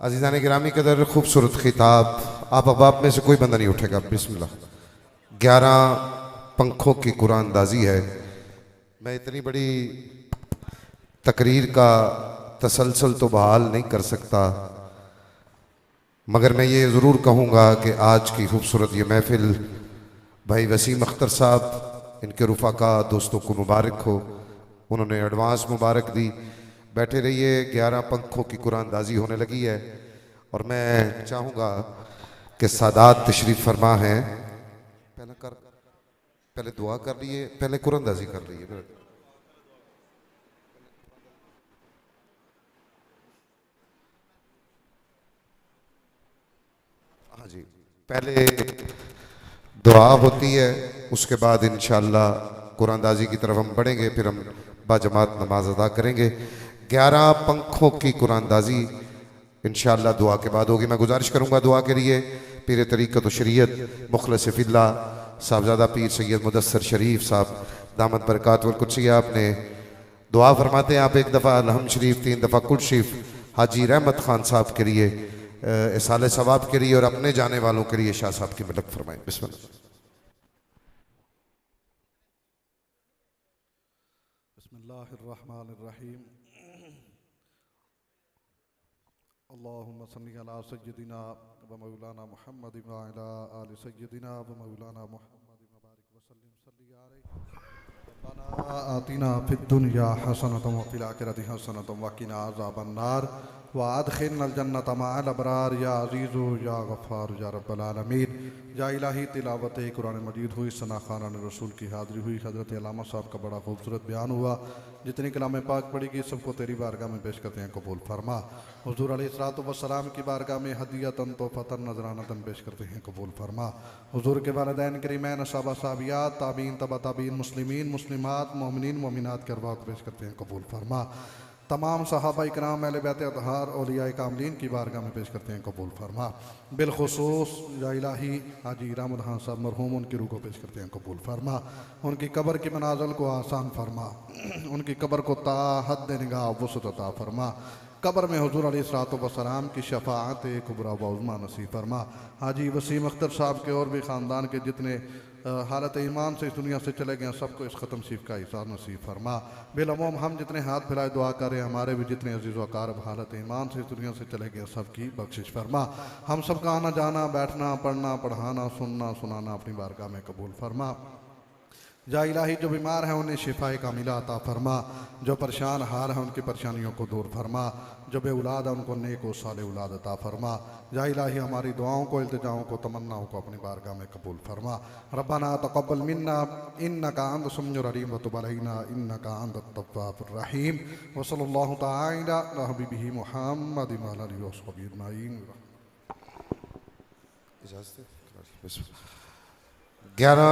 अजीज़ान गिरामी कदर खूबसूरत खिताब। आप अहबाब में से कोई बंदा नहीं उठेगा। बिस्मिल्लाह। 11 पंखों की कुरान अंदाजी है। मैं इतनी बड़ी तकरीर का तसलसल तो बहाल नहीं कर सकता, मगर मैं ये ज़रूर कहूँगा कि आज की खूबसूरत ये महफिल भाई वसीम अख्तर साहब, इनके रुफ़ाका दोस्तों को मुबारक हो। उन्होंने एडवांस मुबारक दी। बैठे रहिए, 11 पंखों की कुरान अंदाजी होने लगी है और मैं चाहूँगा कि सादात तशरीफ़ फरमा हैं। पहले दुआ कर लिए, पहले कुरान अंदाजी कर लीजिए। हाँ जी, पहले दुआ होती है, उसके बाद इंशाअल्लाह कुरान अंदाजी की तरफ हम बढ़ेंगे, फिर हम बाजमात नमाज अदा करेंगे। 11 पंखों की कुरान अंदाजी इंशाअल्लाह दुआ के बाद होगी। मैं गुजारिश करूंगा दुआ के लिए पीर तरीक़त व शरीयत मुखलिस फिल्लाह साहबजादा पीर सैयद मुदस्सर शरीफ साहब दामद बरकात वल कुद्सिया आपने दुआ फरमाते हैं। आप एक दफ़ा अलहम शरीफ, 3 दफ़ा कुल शरीफ हाजी रहमत खान साहब के लिए, इसाले सवाब के लिए और अपने जाने वालों के लिए शाह साहब की मदद फरमाएं। बिस्मिल्लाह। बिस्मिल्लाहिर्रहमानिर्रहीम। अल्लाहुम्मा सल्ली अला सय्यिदिना व मौलाना मुहम्मद व अला आलि सय्यिदिना व मौलाना मुहम्मद व बारिक व सल्लिम सल्ली अलैहि। रब्बना आतिना फिद दुनिया हसनतम व फिल आखिरति हसनतम व क़िना अज़ाबन नार व अदखिलनल जन्नत मअल अबरार या अज़ीज़ु या गफ़्फ़ार या रब्बल आलमीन। या इलाही तिलावत कुरान मजीद हुई, सना खानान रसूल की हाज़िरी हुई, हज़रत अल्लामा साहब का बड़ा खूबसूरत बयान हुआ। जितनी कलाम पाक पढ़ेगी सबको तेरी बारगाह में पेश करते हैं, कबूल फरमा। हुज़ूर अलैहिस्सलातु वस्सलाम की बारगाह में हदियतन तोहफ़तन नज़रानतन पेश करते हैं, कबूल फरमा। हुज़ूर के वालिदैन करीमैन सहाबा साहबियात ताबीन तबा ताबीन मुस्लिमीन मुस्लिमात मोमिनीन मोमिनात के अरवाह को पेश करते हैं, कबूल फरमा। तमाम सहाबा इकराम अहले बैत अतहार औलिया कामिलीन की बारगाह में पेश करते हैं, कबूल फरमा। बिलखुसूस या इलाही हाजी इराम खान साहब मरहूम, उनकी रूह को पेश करते हैं, कबूल फरमा। उनकी कब्र की मनाज़िल को आसान फरमा, उनकी कब्र को ताहद निगाह वुसअत अता फरमा। कब्र में हुज़ूर अलैहिस्सलातु वस्सलाम की शफ़ाअत कुबरा व उज़्मा नसीब फरमा। हाजी वसीम अख्तर साहब के और भी ख़ानदान के जितने हालत ईमान से इस दुनिया से चले गए, सबको इस ख़त्म सीफ का हिसाब नसीब फरमा। बिलअमूम हम जितने हाथ फैलाए दुआ कर रहे हैं, हमारे भी जितने अजीज़ व अकारब हालत ईमान से इस दुनिया से चले गए, सबकी बख्शिश फरमा। हम सबका आना जाना, बैठना, पढ़ना, पढ़ाना, सुनना, सुनाना अपनी बारगाह में कबूल फरमा। या इलाही जो बीमार हैं उन्हें शिफाए कामिला अता फरमा, जो परेशान हाल हैं उनकी परेशानियों को दूर फरमा, जो बे औलाद हैं उनको नेक व साले औलाद अता फरमा। या इलाही हमारी दुआओं को, इल्तिजाओं को, तमन्नाओं को अपनी बारगाह में कबूल फरमा। रब्बना तक़ब्बल मिन्ना इन्नका अंत समीउर अलीम व तुब अलैना इन्नका अंतत तव्वाबुर रहीम। व सल्लल्लाहु तआला अला हबीबिही मुहम्मद व अला आलिहि व सहबिही अजमईन। 11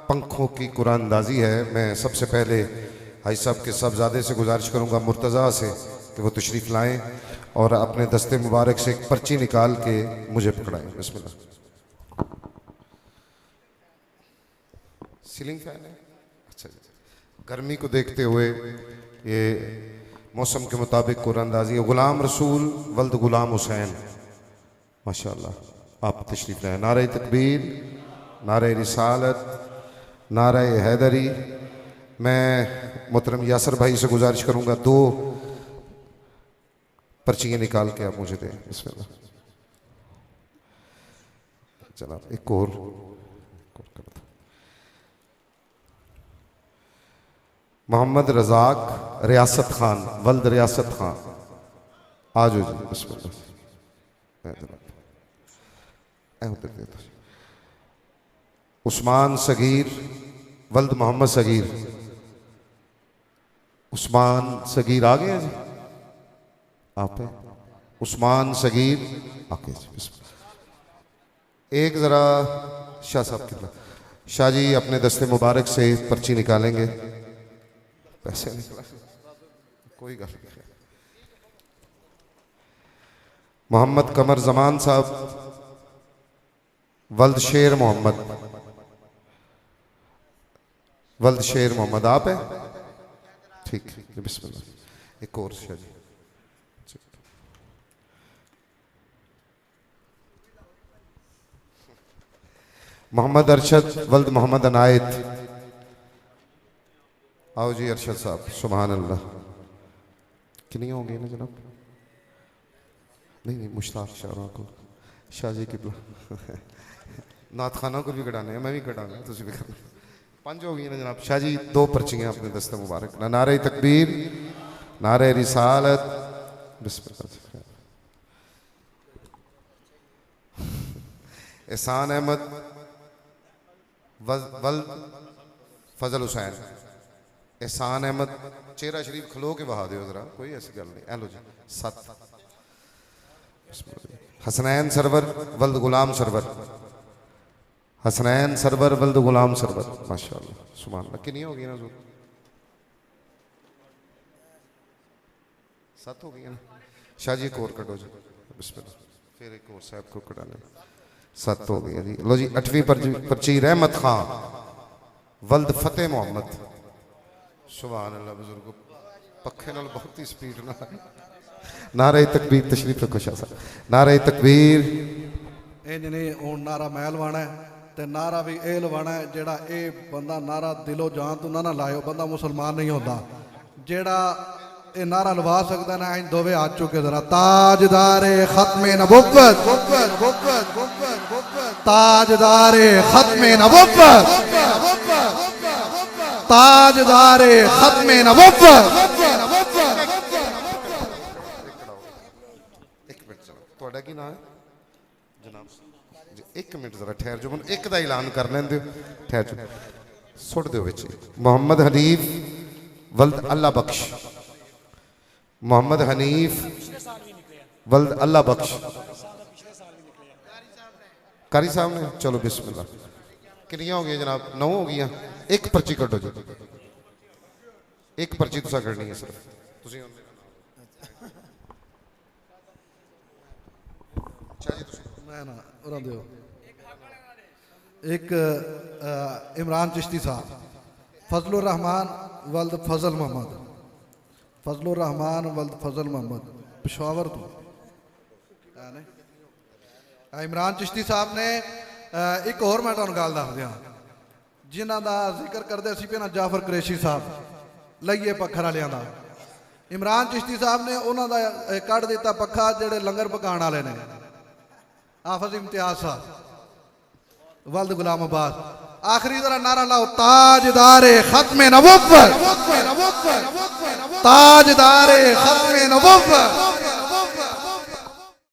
पंखों की कुरान अंदाजी है। मैं सबसे पहले हाई साहब के साहबजादे से गुजारिश करूंगा, मुर्तज़ा से, कि वो तशरीफ़ लाएं और अपने दस्ते मुबारक से एक पर्ची निकाल के मुझे पकड़ाएं। बिस्मिल्लाह। सीलिंग फैन है, अच्छा जी। गर्मी को देखते हुए ये मौसम के मुताबिक कुरान अंदाजी है। गुलाम रसूल वल्द गुलाम हुसैन, माशाअल्लाह, आप तशरीफ़ लाएं। नारे तकबीर, नारे रिसालत, नारे हैदरी। मैं मोहतरम यासर भाई से गुजारिश करूंगा 2 पर्चियाँ निकाल के आप मुझे दें। बिस्मिल्लाह। चला एक और मोहम्मद रज़ाक रियासत खान वल्द रियासत खान, आज जी। बिस्मिल्लाह। उस्मान सगीर वल्द मोहम्मद सगीर, उस्मान सगीर आ गया जी, आप है उस्मान सगीर आके जी। एक ज़रा शाह साहब की शाह जी अपने दस्ते मुबारक से पर्ची निकालेंगे। पैसे निकला कोई गल नहीं। मोहम्मद कमर जमान साहब वल्द शेर मोहम्मद, वल्द शेर मोहम्मद आप है, ठीक है। बिस्मिल्लाह। एक और शाह जी, मोहम्मद अरशद वल्द मोहम्मद अनायत। आओ जी अरशद साहब, सुभान अल्लाह। कितनी हो गई ना जनाब? नहीं मुश्ताक शाह को शाह जी किबला नात खाना को भी कटाने हैं, मैं भी कटाना, तुम भी करना। 5 हो गई ना जनाब। शाह जी 2 पर्चियाँ अपने दस्ते मुबारक ना। नारे तकबीर, नारे रिसालत, बिस्मिल्लाह। एहसान अहमद वल्द फजल हुसैन। एहसान अहमद, चेहरा शरीफ खलो के बहा दो जरा, कोई ऐसी गल नहीं। एलो जी 7। हसनैन सरवर वल्द गुलाम सरवर। हसनैन सरवर वल्द गुलाम सरवर, माशाअल्लाह सुभान अल्लाह। कितनी हो गई ना जोर? 7 हो गई ना। शाह जी एक और कटो जी, बिस्मिल्लाह। फिर एक और साहब को कटा लें। 7 हो गई जी। लो जी 8वीं पर्ची रहमत खां वल्द फतेह मोहम्मद। सुभान अल्लाह। बुजुर्ग पखे नाल बहुत ही स्पीड ना। नारे तकबीर, तशरीफ रखो शाह साहब। नारे तकबीर। इंज नहीं हुण नारा मैं लवाना है ते नारा भी ये लवाना है, जेड़ा ये बंदा नारा दिलो जान तो ना लाए, बंदा मुसलमान नहीं होता। जेड़ा ये नारा लवा सकता ना, इन दोवे हाथ चुके जरा। ताजदारे खत्मे नबुव्वत, ताजदारे खत्मे नबुव्वत, ताजदारे खत्मे नबुव्वत। एक मिनट चलो, ਤੁਹਾਡਾ ਕੀ नाम है जनाब? जी 1 मिनट जरा ठहर जो, मैं एक दा ऐलान कर लेंदे हो। ठहर जो, सुट दो विच। मोहम्मद हनीफ वल्द अल्लाह बख्श। मोहम्मद हनीफ वल्द अल्लाह बख्श। कारी साहब ने, चलो बिस्मिल्लाह। कितनियां हो गई जनाब? 9 हो गई। एक पर्ची कटो जी, एक पर्ची तुसा करनी है सिर्फ। तुसी मैं ना उरा दियो। एक इमरान चिश्ती साहब, फजलुर रहमान वल्द फजल मोहम्मद। फजलुर रहमान वल्द फजल मोहम्मद, पेशावर तो इमरान चिश्ती साहब ने। एक और मैं तुहानू गल दस दियां, जिन्हां दा जिक्र करदे सी पे ना जाफर कुरैशी साहब, लईए पत्थर वालियां दा। इमरान चिश्ती साहब ने उन्हां दा कढ़ दिता पक्खा जेड़े लंगर पकाण वाले ने। हाफिज इम्तियाज साहब वल्द गुलाम अब्बास। आखिरी जरा नारा लाओ, ताजदारे खत्मे नबुव्वत, ताजदारे खत्मे नबुव्वत।